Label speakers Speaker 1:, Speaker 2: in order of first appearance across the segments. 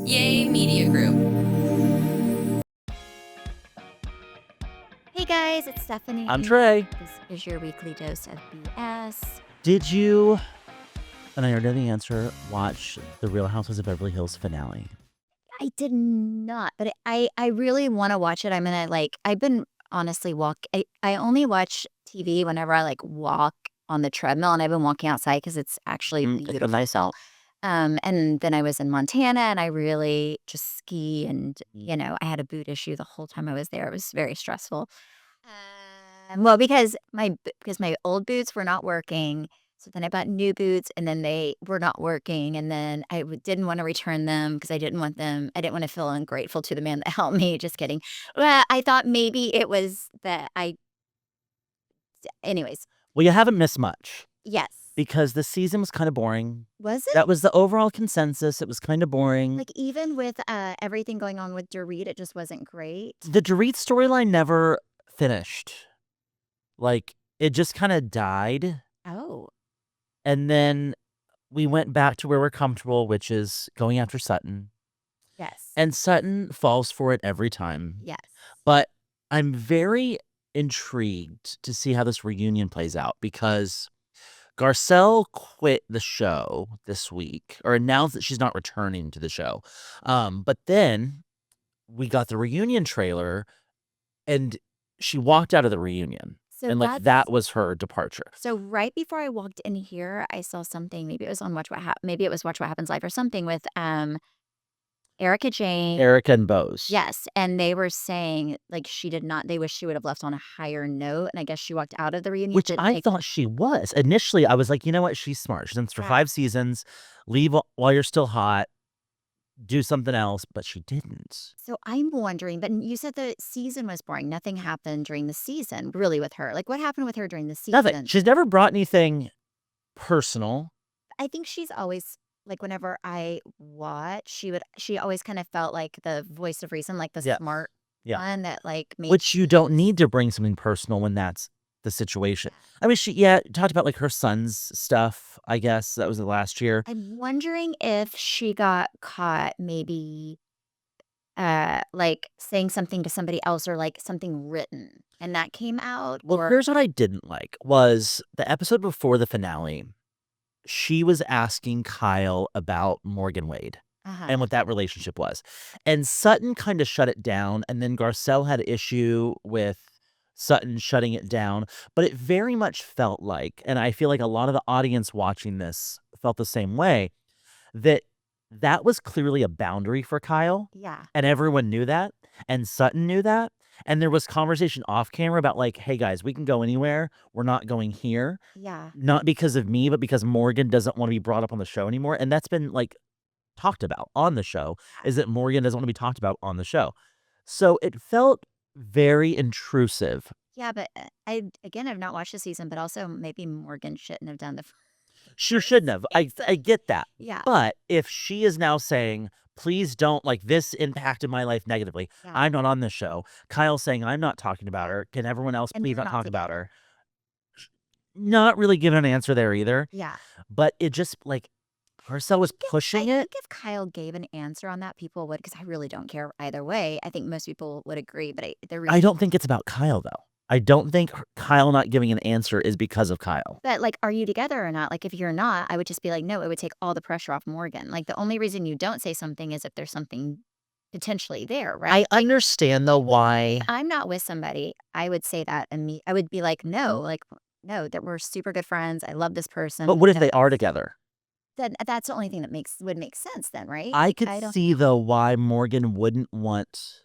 Speaker 1: Yay Media Group.
Speaker 2: Hey guys, it's Stephanie.
Speaker 3: I'm Trey.
Speaker 2: This is your weekly dose of BS.
Speaker 3: Did you, and I already know the answer, watch the Real Housewives of Beverly Hills finale?
Speaker 2: I did not, but I really want to watch it. I've been honestly I only watch TV whenever I walk on the treadmill, and I've been walking outside because it's actually beautiful.
Speaker 3: Nice out.
Speaker 2: And then I was in Montana, and I really just ski, and I had a boot issue the whole time I was there. It was very stressful. Well, because my old boots were not working, so then I bought new boots, and then they were not working, and then I didn't want to return them because I didn't want to feel ungrateful to the man that helped me. Just kidding. Well, I thought maybe it was that anyways,
Speaker 3: Well, you haven't missed much
Speaker 2: yes.
Speaker 3: because the season was kind of boring.
Speaker 2: Was it?
Speaker 3: That was the overall consensus. It was kind of boring.
Speaker 2: Like, even with everything going on with Dorit, it just wasn't great.
Speaker 3: The Dorit storyline never finished. Like, it just kind of died.
Speaker 2: Oh,
Speaker 3: And then we went back to where we're comfortable, which is going after Sutton.
Speaker 2: yes.
Speaker 3: And Sutton falls for it every time.
Speaker 2: Yes.
Speaker 3: But I'm very intrigued to see how this reunion plays out because Garcelle quit the show this week or announced that she's not returning to the show. But then we got the reunion trailer and she walked out of the reunion.
Speaker 2: So
Speaker 3: And that was her departure.
Speaker 2: So right before I walked in here, I saw something. Maybe it was on Maybe it was Watch What Happens Live or something with Erica Jane.
Speaker 3: Erica and Bose.
Speaker 2: Yes, and they were saying she did not. They wish she would have left on a higher note, and I guess she walked out of the reunion.
Speaker 3: Which I thought she was. Initially, I was like, you know what? She's smart. She's done this for 5 seasons. Leave while you're still hot. Do something else, but she didn't.
Speaker 2: So I'm wondering, but you said the season was boring. Nothing happened during the season, really, with her. Like, what happened with her during the season?
Speaker 3: Nothing. She's never brought anything personal.
Speaker 2: I think she's always whenever I watch, she always kind of felt like the voice of reason, like the smart one that made
Speaker 3: Which you don't need to bring something personal when that's the situation. I mean, she talked about her son's stuff, I guess. That was the last year.
Speaker 2: I'm wondering if she got caught maybe saying something to somebody else or something written and that came out.
Speaker 3: Well, here's what I didn't like was the episode before the finale. She was asking Kyle about Morgan Wade and what that relationship was. And Sutton kind of shut it down. And then Garcelle had an issue with Sutton shutting it down. But it very much felt like, and I feel like a lot of the audience watching this felt the same way, that was clearly a boundary for Kyle.
Speaker 2: Yeah.
Speaker 3: And everyone knew that. And Sutton knew that. And there was conversation off camera about hey guys, we can go anywhere. We're not going here.
Speaker 2: Yeah.
Speaker 3: Not because of me, but because Morgan doesn't want to be brought up on the show anymore. And that's been talked about on the show, is that Morgan doesn't want to be talked about on the show. So it felt very intrusive.
Speaker 2: Yeah, but I've not watched the season, but also maybe Morgan shouldn't have done the
Speaker 3: She shouldn't have. I get that.
Speaker 2: Yeah.
Speaker 3: But if she is now saying, please don't, this impacted my life negatively.
Speaker 2: Yeah.
Speaker 3: I'm not on this show. Kyle's saying, I'm not talking about her. Can everyone else
Speaker 2: And
Speaker 3: please
Speaker 2: they're
Speaker 3: not
Speaker 2: not
Speaker 3: talk about her? Not really giving an answer there either.
Speaker 2: Yeah.
Speaker 3: But it just, Garcelle was pushing
Speaker 2: I
Speaker 3: it.
Speaker 2: think if Kyle gave an answer on that, people would, because I really don't care either way. I think most people would agree, but
Speaker 3: I don't think it's about Kyle, though. I don't think Kyle not giving an answer is because of Kyle.
Speaker 2: But are you together or not? If you're not, I would just be no, it would take all the pressure off Morgan. The only reason you don't say something is if there's something potentially there, right?
Speaker 3: I understand, though, why.
Speaker 2: If I'm not with somebody, I would say that, and I would be no, no, that we're super good friends. I love this person.
Speaker 3: But what if they are together?
Speaker 2: Then that's the only thing that would make sense then, right?
Speaker 3: I could see, though, why Morgan wouldn't want...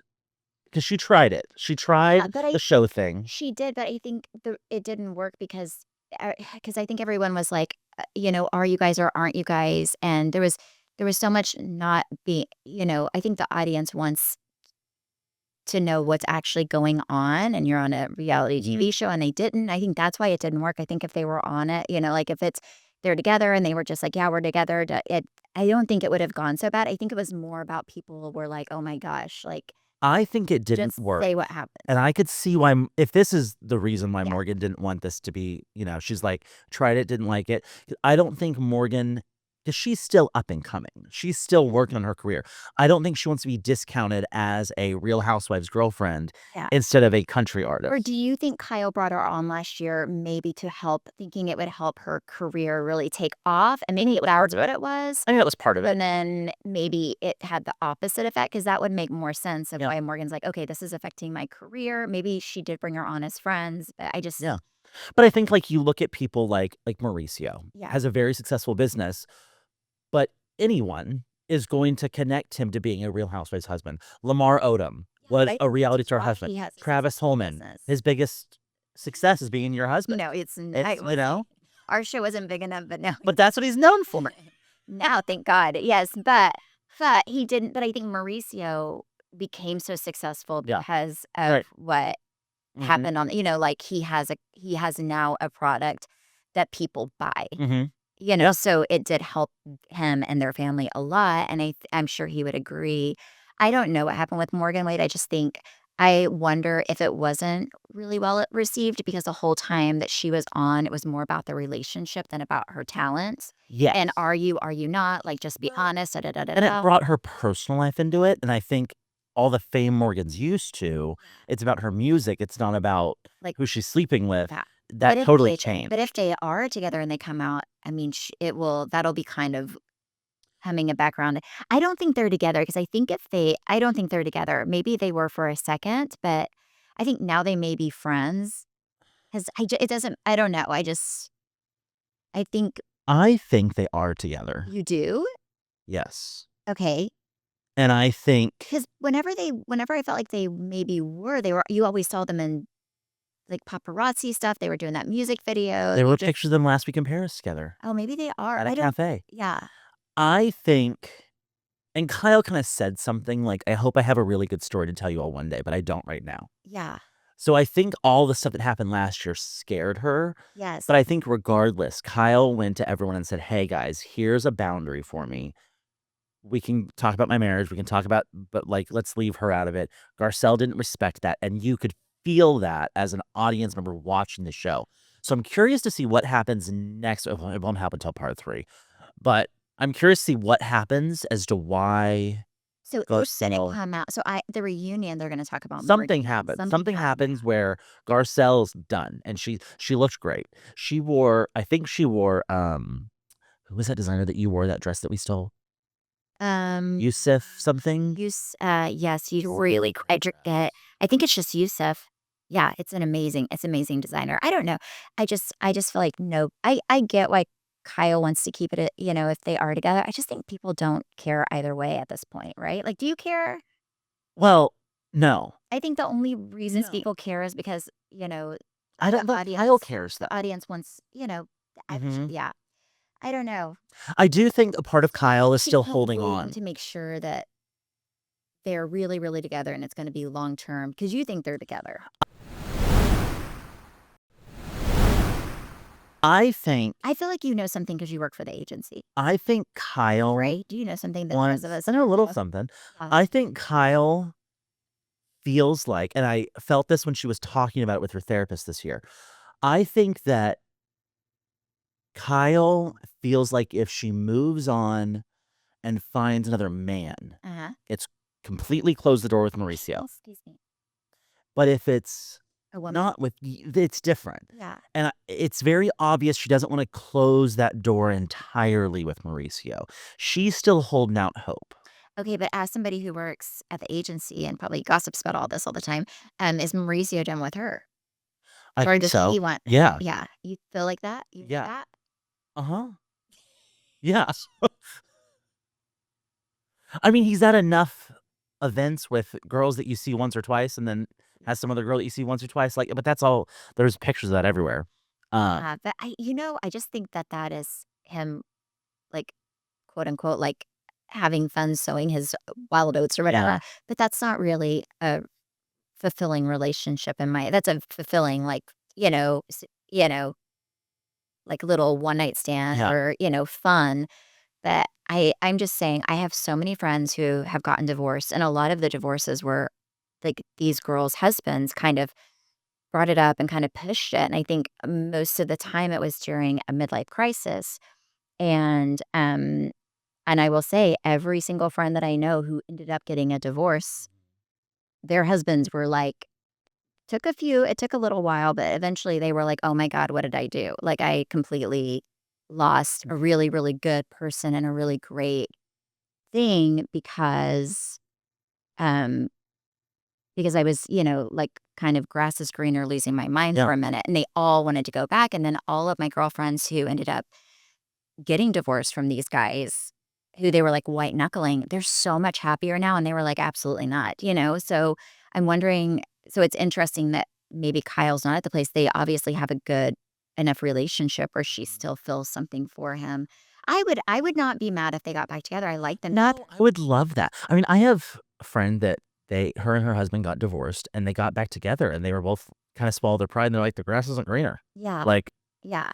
Speaker 3: Because she tried it. She tried the show thing.
Speaker 2: She did, but I think it didn't work because I think everyone was are you guys or aren't you guys? And there was so much not being, I think the audience wants to know what's actually going on, and you're on a reality TV show and they didn't. I think that's why it didn't work. I think if they were on it, if it's they're together and they were just yeah, we're together, I don't think it would have gone so bad. I think it was more about people were oh my gosh,
Speaker 3: I think it didn't
Speaker 2: just
Speaker 3: work.
Speaker 2: say what happened.
Speaker 3: And I could see why, if this is the reason why Morgan didn't want this to be, she's tried it, didn't like it. I don't think Morgan because she's still up and coming. She's still working on her career. I don't think she wants to be discounted as a Real Housewives girlfriend
Speaker 2: Yeah.
Speaker 3: instead of a country
Speaker 2: Or
Speaker 3: artist.
Speaker 2: do you think Kyle brought her on last year maybe to help thinking it would help her career really take off, and maybe that was what it was?
Speaker 3: I think that was part of it.
Speaker 2: And then maybe it had the opposite effect because that would make more sense of
Speaker 3: Yeah.
Speaker 2: why Morgan's like, "Okay, this is affecting my career." Maybe she did bring her on as friends, but I just
Speaker 3: Yeah. But I think, like, you look at people like Mauricio,
Speaker 2: yeah.
Speaker 3: has a very successful business, but anyone is going to connect him to being a Real Housewives husband. Lamar Odom
Speaker 2: Yeah, but
Speaker 3: was
Speaker 2: I
Speaker 3: a
Speaker 2: think
Speaker 3: reality
Speaker 2: that's
Speaker 3: star
Speaker 2: why
Speaker 3: husband.
Speaker 2: he has a
Speaker 3: Travis
Speaker 2: successful
Speaker 3: Hollman,
Speaker 2: business.
Speaker 3: his biggest success is being your husband.
Speaker 2: No, it's n I
Speaker 3: It's,
Speaker 2: will say our show wasn't big enough, but now
Speaker 3: but that's what he's known for.
Speaker 2: now, thank God, yes, but he didn't but I think Mauricio became so successful
Speaker 3: Yeah.
Speaker 2: because of
Speaker 3: Right.
Speaker 2: what
Speaker 3: Mhm.
Speaker 2: happened on like, he has now a product that people buy,
Speaker 3: Mhm. Yeah.
Speaker 2: so it did help him and their family a lot, and I'm sure he would agree. I don't know what happened with Morgan Wade, I just think I wonder if it wasn't really well received because the whole time that she was on, it was more about the relationship than about her talents, and
Speaker 3: Yes.
Speaker 2: are you not? Like, just be
Speaker 3: Well,
Speaker 2: honest, da da da da
Speaker 3: and it
Speaker 2: da.
Speaker 3: brought her personal life into it, and I think all the fame Morgan's used to,
Speaker 2: Yeah.
Speaker 3: it's about her music, it's not about
Speaker 2: Like
Speaker 3: who she's sleeping with.
Speaker 2: that.
Speaker 3: That totally changed.
Speaker 2: But if they are together and they come out, I mean, that'll be kind of humming a background. I don't think they're together because I don't think they're together. Maybe they were for a second, but I think now they may be friends. Because it doesn't, I don't know. I think
Speaker 3: I think they are together.
Speaker 2: you do.
Speaker 3: Yes.
Speaker 2: Okay.
Speaker 3: And I think
Speaker 2: Because whenever I felt like you always saw them in like paparazzi stuff. They were doing that music video.
Speaker 3: there were pictures of them last week in Paris together
Speaker 2: Oh, maybe they are.
Speaker 3: at a
Speaker 2: I don't,
Speaker 3: cafe.
Speaker 2: yeah.
Speaker 3: I think and Kyle kinda said something like, "I hope I have a really good story to tell you all one day, but I don't right now."
Speaker 2: Yeah.
Speaker 3: So I think all the stuff that happened last year scared her,
Speaker 2: Yes.
Speaker 3: but I think regardless, Kyle went to everyone and said, "Hey, guys, here's a boundary for me. We can talk about my marriage, we can talk about but, like, let's leave her out of it." Garcelle didn't respect that, and you could feel that as an audience member watching the show. So I'm curious to see what happens next. It won't happen till part 3, but I'm curious to see what happens as to why
Speaker 2: So they're gonna
Speaker 3: Garcelle
Speaker 2: come out. So the reunion, they're gonna talk about
Speaker 3: something
Speaker 2: Morgan.
Speaker 3: happens.
Speaker 2: Something
Speaker 3: Something
Speaker 2: happened.
Speaker 3: happens where Garcelle's done, and she looked great. She wore I think she wore, who was that designer that you wore that dress that we stole?
Speaker 2: Um,
Speaker 3: Yusuf something?
Speaker 2: yes, you really. I forget. I think it's just Yusuf. Yeah, it's amazing designer. I don't know. I just feel like no. I get why Kyle wants to keep it. If they are together, I just think people don't care either way at this point, right? Like, do you care?
Speaker 3: Well, no.
Speaker 2: I think the only reasons
Speaker 3: No.
Speaker 2: people care is because
Speaker 3: I
Speaker 2: the
Speaker 3: don't think Kyle
Speaker 2: audience
Speaker 3: cares, though.
Speaker 2: the audience wants
Speaker 3: Mhm.
Speaker 2: yeah. I don't know.
Speaker 3: I do think a part of Kyle is still
Speaker 2: People
Speaker 3: holding
Speaker 2: waiting
Speaker 3: on.
Speaker 2: to make sure that they're really, really together and it's gonna be long term because you think they're together,
Speaker 3: I think
Speaker 2: I feel like you know something because you work for the agency,
Speaker 3: I think Kyle
Speaker 2: right? Do you know something that the rest of
Speaker 3: wants
Speaker 2: us
Speaker 3: I know a
Speaker 2: don't
Speaker 3: little
Speaker 2: know?
Speaker 3: something.
Speaker 2: Yeah.
Speaker 3: I think Kyle feels like and I felt this when she was talking about it with her therapist this year. I think that Kyle feels like if she moves on and finds another man,
Speaker 2: Uh-huh.
Speaker 3: it's completely closed the door with Mauricio.
Speaker 2: Excuse me.
Speaker 3: But if it's
Speaker 2: A woman?
Speaker 3: not with it's different.
Speaker 2: Yeah.
Speaker 3: And it's very obvious she doesn't want to close that door entirely with Mauricio. She's still holding out hope.
Speaker 2: Okay, but as somebody who works at the agency and probably gossips about all this all the time, is Mauricio done with her?
Speaker 3: I
Speaker 2: Or
Speaker 3: think
Speaker 2: does
Speaker 3: so.
Speaker 2: he want
Speaker 3: Yeah.
Speaker 2: yeah, you feel like that? You think
Speaker 3: Yeah.
Speaker 2: that?
Speaker 3: Uh-huh. Yeah. I mean, he's at enough events with girls that you see once or twice and then has some other girl that you see once or twice, like, but that's all there's pictures of that everywhere. Uh,
Speaker 2: But I just think that that is him, like, quote unquote, like, having fun sowing his wild oats or
Speaker 3: yeah,
Speaker 2: whatever, but that's not really a fulfilling relationship in my that's a fulfilling, like, like, little one night stand
Speaker 3: yeah,
Speaker 2: or, fun, but I'm just saying I have so many friends who have gotten divorced, and a lot of the divorces were, like, these girls' husbands kind of brought it up and kind of pushed it, and I think most of the time it was during a midlife crisis. And I will say every single friend that I know who ended up getting a divorce, their husbands were like it took a little while, but eventually they were like, "Oh my god, what did I do?" Like, I completely lost a really, really good person and a really great thing um, because I was, like, kind of grass is greener, losing my mind
Speaker 3: Yeah.
Speaker 2: for a minute, and they all wanted to go back, and then all of my girlfriends who ended up getting divorced from these guys who they were, like, white knuckling, they're so much happier now, and they were like, "Absolutely not," you know? So, I'm wondering so it's interesting that maybe Kyle's not at the place they obviously have a good enough relationship where she still feels something for him. I would not be mad if they got back together, I like them together.
Speaker 3: No, I would love that. I mean, I have a friend that her and her husband got divorced and they got back together and they were both kind of swallowed their pride and they're like, the grass isn't greener.
Speaker 2: Yeah,
Speaker 3: Like,
Speaker 2: yeah,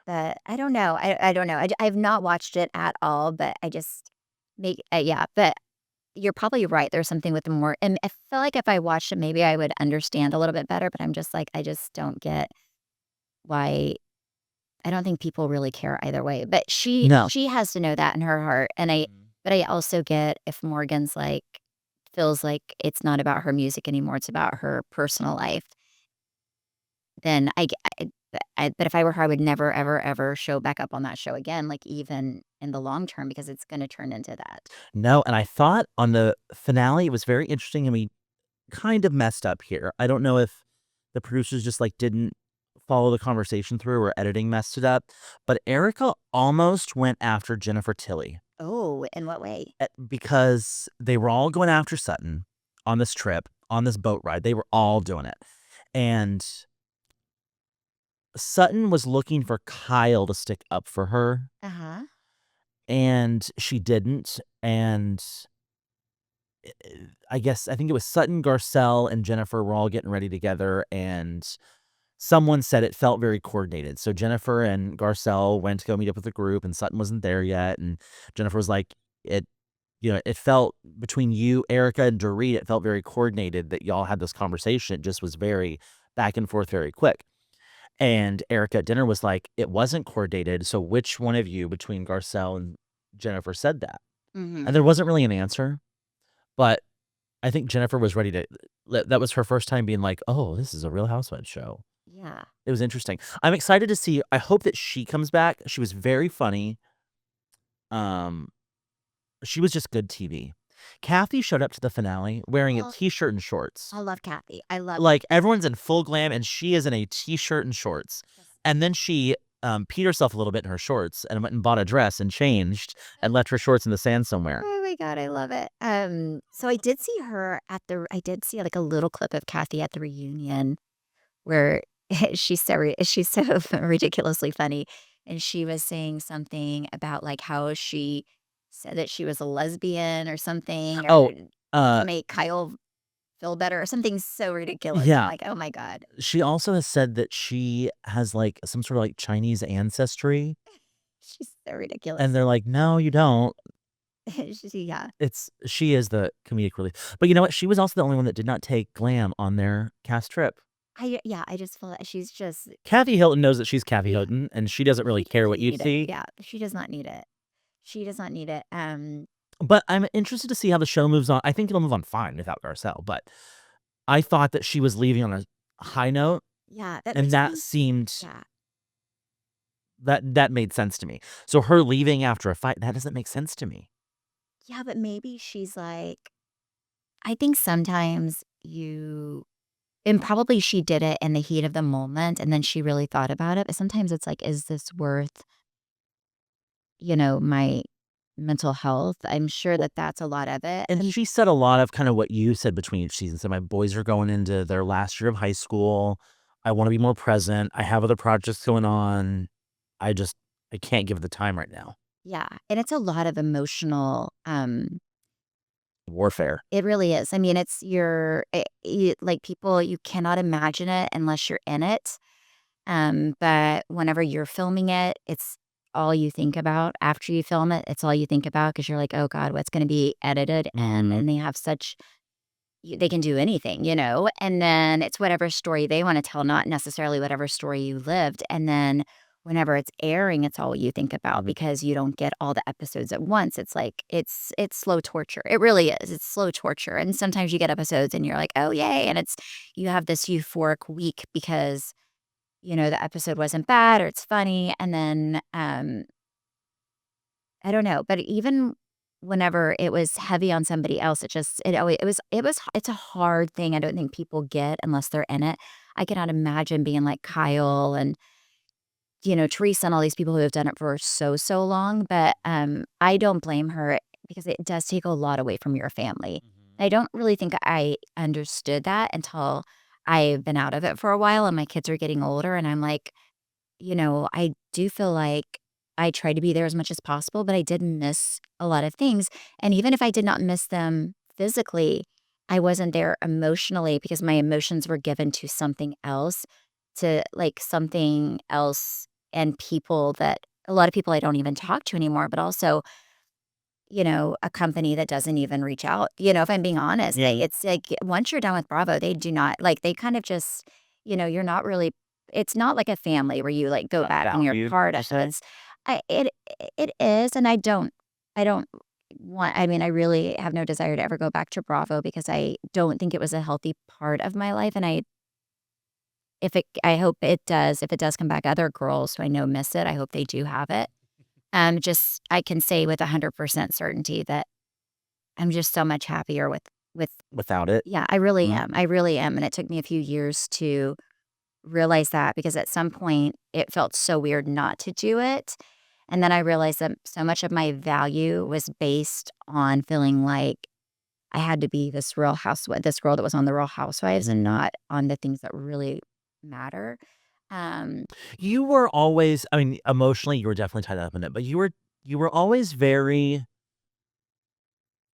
Speaker 2: but I don't know, I don't know, I've not watched it at all, but I just yeah, but you're probably right, there's something with the more and I feel like if I watched it, maybe I would understand a little bit better, but I'm just like, I just don't get why I don't think people really care either way, but
Speaker 3: no.
Speaker 2: she has to know that in her heart, but I also get if Morgan's, like feels like it's not about her music anymore, it's about her personal life, then but if I were her, I would never, ever, ever show back up on that show again, like, even in the long term because it's gonna turn into that.
Speaker 3: No, and I thought on the finale, it was very interesting, and we kind of messed up here. I don't know if the producers just, like, didn't follow the conversation through or editing messed it up, but Erica almost went after Jennifer Tilly,
Speaker 2: Oh, in what way?
Speaker 3: because they were all going after Sutton on this trip, on this boat ride. They were all doing it, and Sutton was looking for Kyle to stick up for her,
Speaker 2: Uh-huh.
Speaker 3: and she didn't, and I think it was Sutton, Garcelle, and Jennifer were all getting ready together, and someone said it felt very coordinated. So Jennifer and Garcelle went to go meet up with the group, and Sutton wasn't there yet, and Jennifer was like, "It, it felt between you, Erica, and Dorit, it felt very coordinated that y'all had this conversation. It just was very back and forth, very quick." And Erica at dinner was like, "It wasn't coordinated. So which one of you between Garcelle and Jennifer said that?" And
Speaker 2: Mhm.
Speaker 3: there wasn't really an answer, but I think Jennifer was ready to that was her first time being like, "Oh, this is a Real Housewives show."
Speaker 2: Yeah.
Speaker 3: It was interesting. I'm excited to see I hope that she comes back. She was very funny. Um, she was just good TV. Kathy showed up to the finale wearing a
Speaker 2: Oh,
Speaker 3: T-shirt and shorts.
Speaker 2: I love Kathy. I love
Speaker 3: Like, everyone's in full glam, and she is in a T-shirt and shorts. And then she, peed herself a little bit in her shorts and went and bought a dress and changed and left her shorts in the sand somewhere.
Speaker 2: Oh my god, I love it. So I did see, like, a little clip of Kathy at the reunion where she's so ridiculously funny, and she was saying something about, like, how she said that she was a lesbian or something, or
Speaker 3: Oh,
Speaker 2: to
Speaker 3: uh,
Speaker 2: make Kyle feel better or something so ridiculous. I'm
Speaker 3: yeah.
Speaker 2: like, "Oh my god."
Speaker 3: She also has said that she has, like, some sort of, like, Chinese ancestry,
Speaker 2: She's so
Speaker 3: and
Speaker 2: ridiculous.
Speaker 3: they're like, "No, you don't."
Speaker 2: Yeah.
Speaker 3: She is the comedic relief. But you know what? She was also the only one that did not take glam on their cast trip.
Speaker 2: Yeah, I just feel that she's just
Speaker 3: Kathy Hilton knows that she's Kathy
Speaker 2: yeah,
Speaker 3: Hilton, and she doesn't really
Speaker 2: she
Speaker 3: care
Speaker 2: doesn't
Speaker 3: what you
Speaker 2: need it.
Speaker 3: see.
Speaker 2: Yeah, she does not need it. She does not need it.
Speaker 3: But I'm interested to see how the show moves on. I think it'll move on fine without Garcelle, but I thought that she was leaving on a high note,
Speaker 2: Yeah, that
Speaker 3: and
Speaker 2: makes
Speaker 3: that
Speaker 2: me
Speaker 3: seemed
Speaker 2: yeah.
Speaker 3: that made sense to me. So her leaving after a fight, that doesn't make sense to me.
Speaker 2: Yeah, but maybe she's like I think sometimes and probably she did it in the heat of the moment, and then she really thought about it, but sometimes it's like, "Is this worth, my mental health?" I'm sure that that's a lot of it,
Speaker 3: And she said a lot of kind of what you said between each season. So my boys are going into their last year of high school. I want to be more present. I have other projects going on. I just I can't give it the time right now.
Speaker 2: yeah, and it's a lot of emotional,
Speaker 3: Warfare.
Speaker 2: it really is. I mean, it's like, people you cannot imagine it unless you're in it. But whenever you're filming it, it's all you think about. After you film it, it's all you think about because 'cause you're like, "Oh god, what's gonna be edited?"
Speaker 3: Mhm.
Speaker 2: And they have such they can do anything, and then it's whatever story they wanna tell, not necessarily whatever story you lived, and then whenever it's airing, it's all you think about because you don't get all the episodes at once. It's like it's slow torture. It really is. It's slow torture. And sometimes you get episodes and you're like, "Oh, yay." And it's you have this euphoric week because, the episode wasn't bad or it's funny. And then I don't know, but even whenever it was heavy on somebody else, it's a hard thing I don't think people get unless they're in it. I cannot imagine being like Kyle and, Teresa and all these people who have done it for so, so long, but, I don't blame her because it does take a lot away from your family.
Speaker 3: Mhm.
Speaker 2: I don't really think I understood that until I've been out of it for a while and my kids are getting older, and I'm like, I do feel like I tried to be there as much as possible, but I did miss a lot of things. And even if I did not miss them physically, I wasn't there emotionally because my emotions were given to something else, to like something else and people that a lot of people I don't even talk to anymore, but also, a company that doesn't even reach out. If I'm being honest, it's like once you're done with Bravo, they do not like they kind of just, you're not really it's not like a family where you like go
Speaker 3: Not
Speaker 2: back and you're
Speaker 3: valued,
Speaker 2: part
Speaker 3: you
Speaker 2: of it.
Speaker 3: said?
Speaker 2: I it is, and I don't want I mean, I really have no desire to ever go back to Bravo because I don't think it was a healthy part of my life, and I hope it does. If it does come back, other girls who I know miss it, I hope they do have it. Just I can say with 100% certainty that I'm just so much happier with
Speaker 3: Without it?
Speaker 2: yeah, I really
Speaker 3: Mhm.
Speaker 2: am. I really am, and it took me a few years to realize that because at some point it felt so weird not to do it. And then I realized that so much of my value was based on feeling like I had to be this girl that was on the Real Housewives and not on the things that really matter. Um,
Speaker 3: You were always, I mean, emotionally, you were definitely tied up in it, but you were always very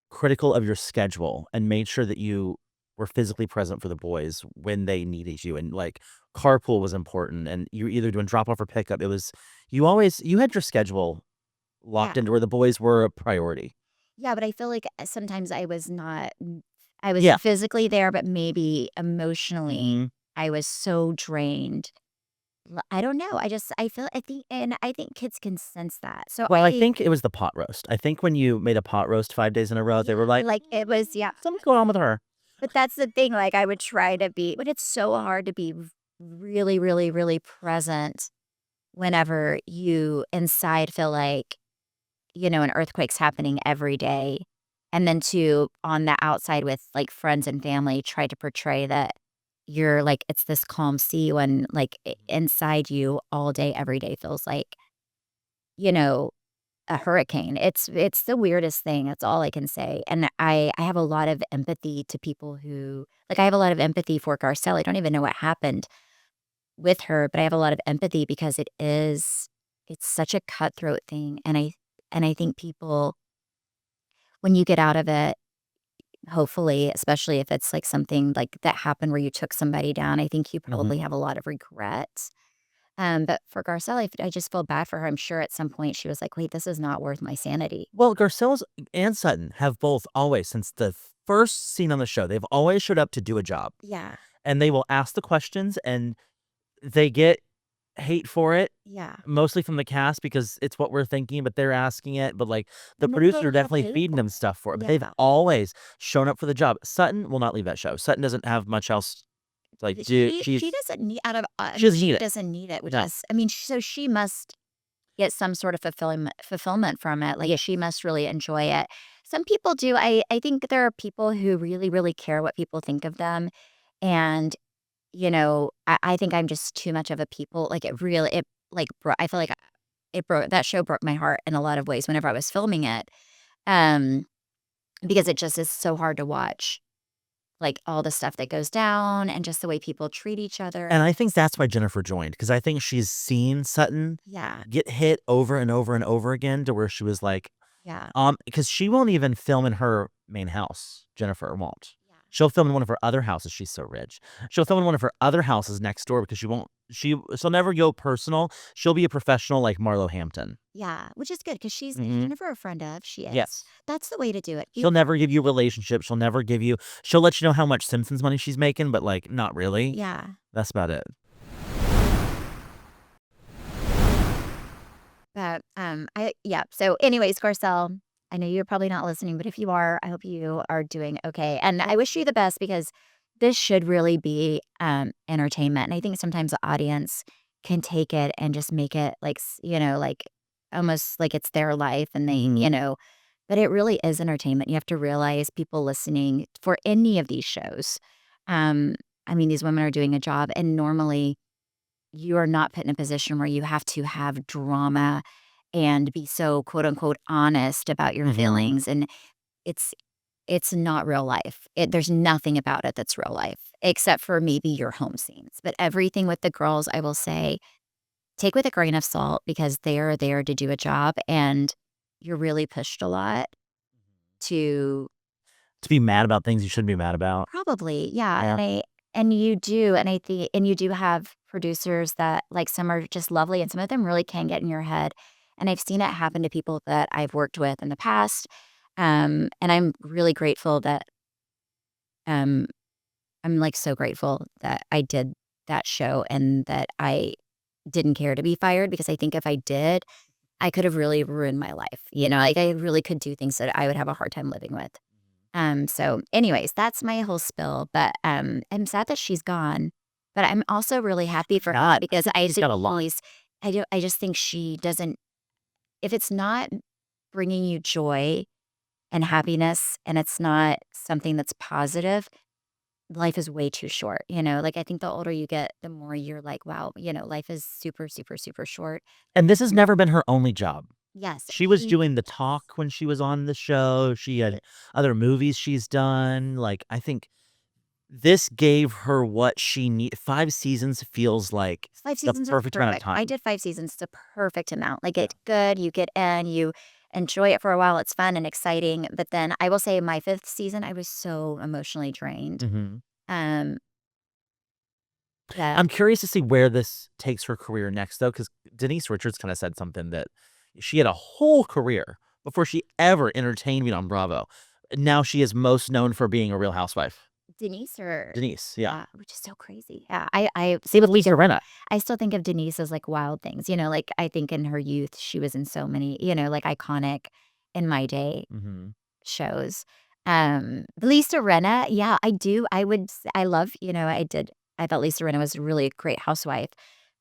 Speaker 3: critical of your schedule and made sure that you were physically present for the boys when they needed you, and, like, carpool was important, and you were either doing drop off or pickup. It was you had your schedule
Speaker 2: yeah.
Speaker 3: locked into where the boys were a priority.
Speaker 2: Yeah, but I feel like sometimes I was
Speaker 3: Yeah.
Speaker 2: physically there, but maybe emotionally
Speaker 3: Mhm.
Speaker 2: I was so drained. I don't know. I think kids can sense that. So
Speaker 3: Well, I think it was the pot roast. I think when you made a pot roast 5 days in a row, they were
Speaker 2: yeah,
Speaker 3: like,
Speaker 2: like it was yeah.
Speaker 3: Something's going on with her."
Speaker 2: But that's the thing. Like I would try to be, but it's so hard to be really, really, really present whenever you inside feel like an earthquake's happening every day. And then to on the outside with like friends and family try to portray that you're like it's this calm sea when like inside you all day, every day feels like, you know, a hurricane. It's the weirdest thing. That's all I can say. And I have a lot of empathy to people who like I have a lot of empathy for Garcelle. I don't even know what happened with her, but I have a lot of empathy because it's such a cutthroat thing. And I think people when you get out of it, hopefully, especially if it's like something like that happened where you took somebody down, I think you
Speaker 3: Mhm.
Speaker 2: probably have a lot of regret. But for Garcelle, I just feel bad for her. I'm sure at some point she was like, wait, this is not worth my sanity.
Speaker 3: Well, Garcelle's and Sutton have both always, since the first scene on the show, they've always showed up to do a job,
Speaker 2: Yeah.
Speaker 3: and they will ask the questions, and they get hate for it,
Speaker 2: Yeah.
Speaker 3: mostly from the cast because it's what we're thinking, but they're asking it, but, like, the
Speaker 2: And they
Speaker 3: producers
Speaker 2: get
Speaker 3: are
Speaker 2: half
Speaker 3: definitely
Speaker 2: hate
Speaker 3: feeding
Speaker 2: for
Speaker 3: them
Speaker 2: it.
Speaker 3: stuff for it, but they've
Speaker 2: Yeah.
Speaker 3: always shown up for the job. Sutton will not leave that show. Sutton doesn't have much else to, like, do.
Speaker 2: She doesn't need I
Speaker 3: She
Speaker 2: mean,
Speaker 3: doesn't need
Speaker 2: she
Speaker 3: it.
Speaker 2: doesn't need it, which
Speaker 3: No.
Speaker 2: is I mean, so she must get some sort of fulfillment from it. Like she must really enjoy it. Some people do. I think there are people who really, really care what people think of them. And, I think I'm just too much of a people. Like it like I feel like it broke that show broke my heart in a lot of ways whenever I was filming it. Um, because it just is so hard to watch. Like all the stuff that goes down and just the way people treat each other.
Speaker 3: And I think that's why Jennifer joined, because I think she's seen Sutton
Speaker 2: Yeah.
Speaker 3: get hit over and over and over again to where she was like,
Speaker 2: Yeah.
Speaker 3: because she won't even film in her main house. Jennifer won't.
Speaker 2: Yeah.
Speaker 3: She'll film in one of her other houses. She's so rich. She'll film in one of her other houses next door because she'll never go personal. She'll be a professional like Marlo Hampton.
Speaker 2: Yeah, which is good because she's
Speaker 3: Mhm.
Speaker 2: Jennifer a friend of, she is.
Speaker 3: Yes.
Speaker 2: That's the way to do it.
Speaker 3: She'll never give you a relationship. She'll let you know how much Simpsons money she's making, but like not really.
Speaker 2: Yeah.
Speaker 3: That's about it.
Speaker 2: But, so anyways, Garcelle, I know you're probably not listening, but if you are, I hope you are doing okay, and I wish you the best because this should really be, entertainment, and I think sometimes the audience can take it and just make it like, like, almost like it's their life and they, but it really is entertainment. You have to realize people listening for any of these shows, um, I mean, these women are doing a job, and normally you are not put in a position where you have to have drama and be so quote unquote honest about your feelings. And it's it's not real life. There's nothing about it that's real life except for maybe your home scenes. But everything with the girls, I will say, take with a grain of salt because they are there to do a job and you're really pushed a lot to
Speaker 3: To be mad about things you shouldn't be mad about.
Speaker 2: probably, yeah,
Speaker 3: Yeah.
Speaker 2: and you do, and I think and you do have producers that like, some are just lovely, and some of them really can get in your head, and I've seen it happen to people that I've worked with in the past, and I'm really grateful that, um I'm, like, so grateful that I did that show and that I didn't care to be fired because I think if I did, I could have really ruined my life, like, I really could do things that I would have a hard time living with. So anyways, that's my whole spill, but, I'm sad that she's gone, but I'm also really happy for her
Speaker 3: God,
Speaker 2: because I
Speaker 3: she's got a
Speaker 2: think
Speaker 3: lot.
Speaker 2: always I just think she doesn't if it's not bringing you joy and happiness and it's not something that's positive, life is way too short, Like, I think the older you get, the more you're like, "Wow," life is super, super, super short.
Speaker 3: And this has never been her only job.
Speaker 2: Yes,
Speaker 3: She was doing the talk when she was on the show. She had other movies she's done. Like, I think this gave her what she need 5 seasons feels like
Speaker 2: 5
Speaker 3: the
Speaker 2: seasons are
Speaker 3: perfect amount of
Speaker 2: perfect. I
Speaker 3: time.
Speaker 2: did 5 seasons, it's a perfect amount. Like,
Speaker 3: Yeah.
Speaker 2: it's good, you get in, you enjoy it for a while, it's fun and exciting, but then I will say my 5th season, I was so emotionally drained,
Speaker 3: Mhm.
Speaker 2: um, that
Speaker 3: I'm curious to see where this takes her career next, though, because Denise Richards kinda said something that she had a whole career before she ever entertained me on Bravo. Now she is most known for being a Real Housewife.
Speaker 2: Denise or
Speaker 3: Denise, yeah.
Speaker 2: yeah, which is so crazy. Yeah, I
Speaker 3: Same with Lisa Rinna.
Speaker 2: I still think of Denise as, like, Wild Things, like, I think in her youth, she was in so many, like, iconic in my day
Speaker 3: Mhm.
Speaker 2: shows. Lisa Rinna, yeah, I do. I love, I thought Lisa Rinna was a really great housewife.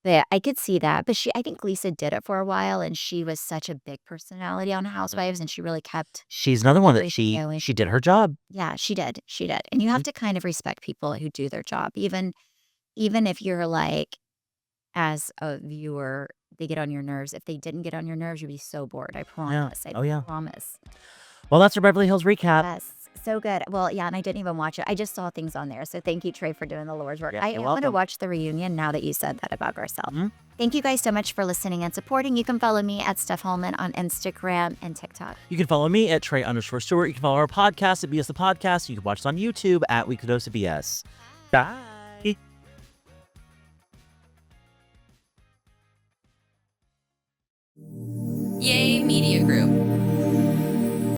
Speaker 2: But I could see that. But I think Lisa did it for a while and she was such a big personality on Housewives and she really kept
Speaker 3: She's another one that
Speaker 2: everything
Speaker 3: she
Speaker 2: going.
Speaker 3: she did her job.
Speaker 2: Yeah, she did. She did. And you have
Speaker 3: Mhm.
Speaker 2: to kind of respect people who do their job. Even if you're like, as a viewer, they get on your nerves. If they didn't get on your nerves, you'd be so bored. I
Speaker 3: Yeah.
Speaker 2: promise. I
Speaker 3: Oh, yeah.
Speaker 2: promise.
Speaker 3: Well, that's our Beverly Hills recap.
Speaker 2: Yes, so good. Well, yeah, and I didn't even watch it. I just saw things on there. So thank you, Trey, for doing the Lord's work.
Speaker 3: Yeah,
Speaker 2: I
Speaker 3: you're
Speaker 2: am gonna
Speaker 3: welcome.
Speaker 2: watch the reunion now that you said that about Garcelle.
Speaker 3: Mhm.
Speaker 2: Thank you guys so much for listening and supporting. You can follow me at Steph Hollman on Instagram and TikTok.
Speaker 3: You can follow me at Trey_Stewart. You can follow our podcast at BS the Podcast. You can watch us on YouTube at Weekly Dose of BS. Bye.
Speaker 1: Yay Media Group.